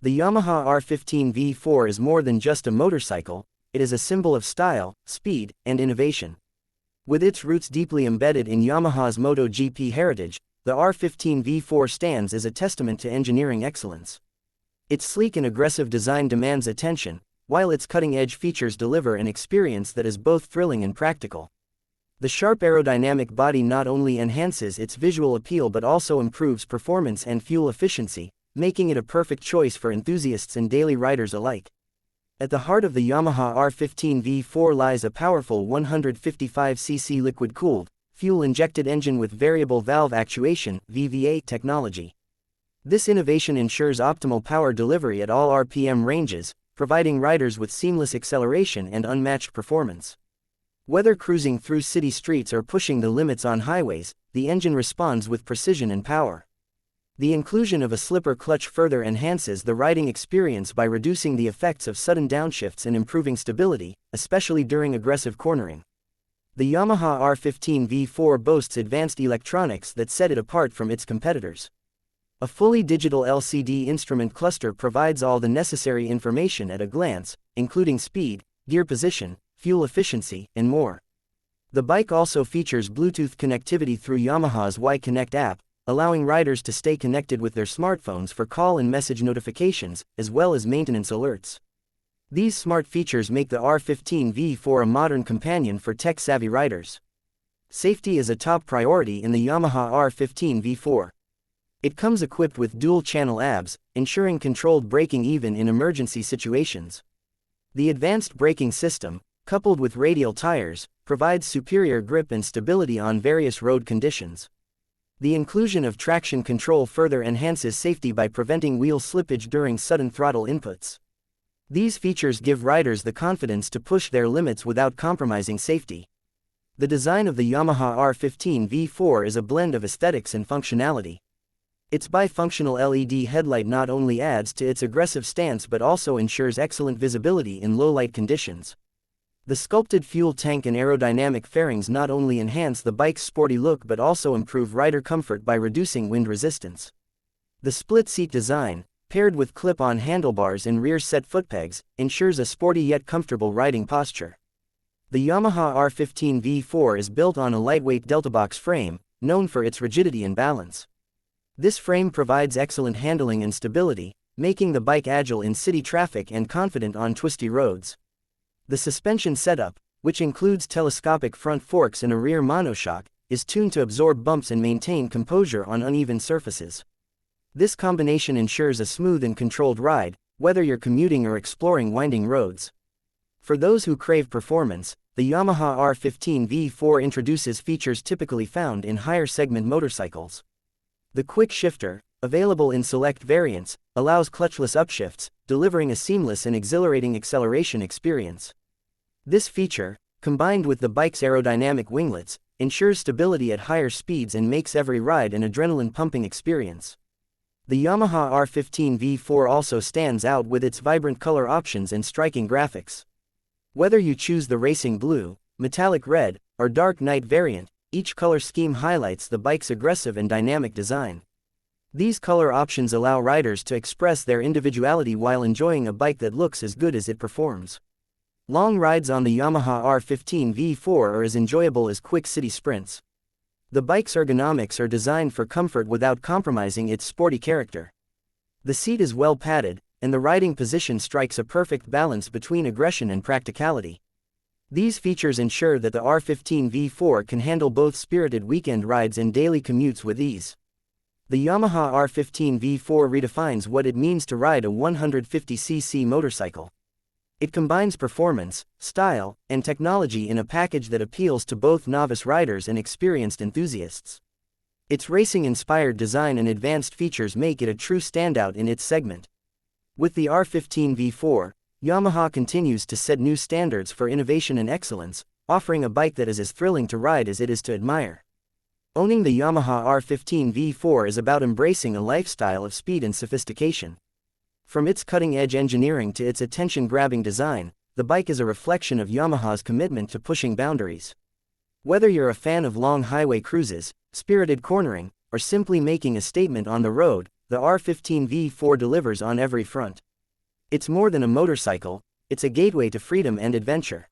The Yamaha R15 V4 is more than just a motorcycle, it is a symbol of style, speed, and innovation. With its roots deeply embedded in Yamaha's MotoGP heritage, the R15 V4 stands as a testament to engineering excellence. Its sleek and aggressive design demands attention, while its cutting-edge features deliver an experience that is both thrilling and practical. The sharp aerodynamic body not only enhances its visual appeal but also improves performance and fuel efficiency, making it a perfect choice for enthusiasts and daily riders alike. At the heart of the Yamaha R15 V4 lies a powerful 155cc liquid-cooled, fuel-injected engine with variable valve actuation (VVA) technology. This innovation ensures optimal power delivery at all RPM ranges, providing riders with seamless acceleration and unmatched performance. Whether cruising through city streets or pushing the limits on highways, the engine responds with precision and power. The inclusion of a slipper clutch further enhances the riding experience by reducing the effects of sudden downshifts and improving stability, especially during aggressive cornering. The Yamaha R15 V4 boasts advanced electronics that set it apart from its competitors. A fully digital LCD instrument cluster provides all the necessary information at a glance, including speed, gear position, fuel efficiency, and more. The bike also features Bluetooth connectivity through Yamaha's Y-Connect app, allowing riders to stay connected with their smartphones for call and message notifications, as well as maintenance alerts. These smart features make the R15 V4 a modern companion for tech-savvy riders. Safety is a top priority in the Yamaha R15 V4. It comes equipped with dual-channel ABS, ensuring controlled braking even in emergency situations. The advanced braking system, coupled with radial tires, provides superior grip and stability on various road conditions. The inclusion of traction control further enhances safety by preventing wheel slippage during sudden throttle inputs. These features give riders the confidence to push their limits without compromising safety. The design of the Yamaha R15 V4 is a blend of aesthetics and functionality. Its bifunctional LED headlight not only adds to its aggressive stance but also ensures excellent visibility in low-light conditions. The sculpted fuel tank and aerodynamic fairings not only enhance the bike's sporty look but also improve rider comfort by reducing wind resistance. The split-seat design, paired with clip-on handlebars and rear-set footpegs, ensures a sporty yet comfortable riding posture. The Yamaha R15 V4 is built on a lightweight delta-box frame, known for its rigidity and balance. This frame provides excellent handling and stability, making the bike agile in city traffic and confident on twisty roads. The suspension setup, which includes telescopic front forks and a rear monoshock, is tuned to absorb bumps and maintain composure on uneven surfaces. This combination ensures a smooth and controlled ride, whether you're commuting or exploring winding roads. For those who crave performance, the Yamaha R15 V4 introduces features typically found in higher segment motorcycles. The quick shifter, available in select variants, allows clutchless upshifts, delivering a seamless and exhilarating acceleration experience. This feature, combined with the bike's aerodynamic winglets, ensures stability at higher speeds and makes every ride an adrenaline-pumping experience. The Yamaha R15 V4 also stands out with its vibrant color options and striking graphics. Whether you choose the racing blue, metallic red, or dark night variant, each color scheme highlights the bike's aggressive and dynamic design. These color options allow riders to express their individuality while enjoying a bike that looks as good as it performs. Long rides on the Yamaha R15 V4 are as enjoyable as quick city sprints. The bike's ergonomics are designed for comfort without compromising its sporty character. The seat is well padded, and the riding position strikes a perfect balance between aggression and practicality. These features ensure that the R15 V4 can handle both spirited weekend rides and daily commutes with ease. The Yamaha R15 V4 redefines what it means to ride a 150cc motorcycle. It combines performance, style, and technology in a package that appeals to both novice riders and experienced enthusiasts. Its racing-inspired design and advanced features make it a true standout in its segment. With the R15 V4, Yamaha continues to set new standards for innovation and excellence, offering a bike that is as thrilling to ride as it is to admire. Owning the Yamaha R15 V4 is about embracing a lifestyle of speed and sophistication. From its cutting-edge engineering to its attention-grabbing design, the bike is a reflection of Yamaha's commitment to pushing boundaries. Whether you're a fan of long highway cruises, spirited cornering, or simply making a statement on the road, the R15 V4 delivers on every front. It's more than a motorcycle, it's a gateway to freedom and adventure.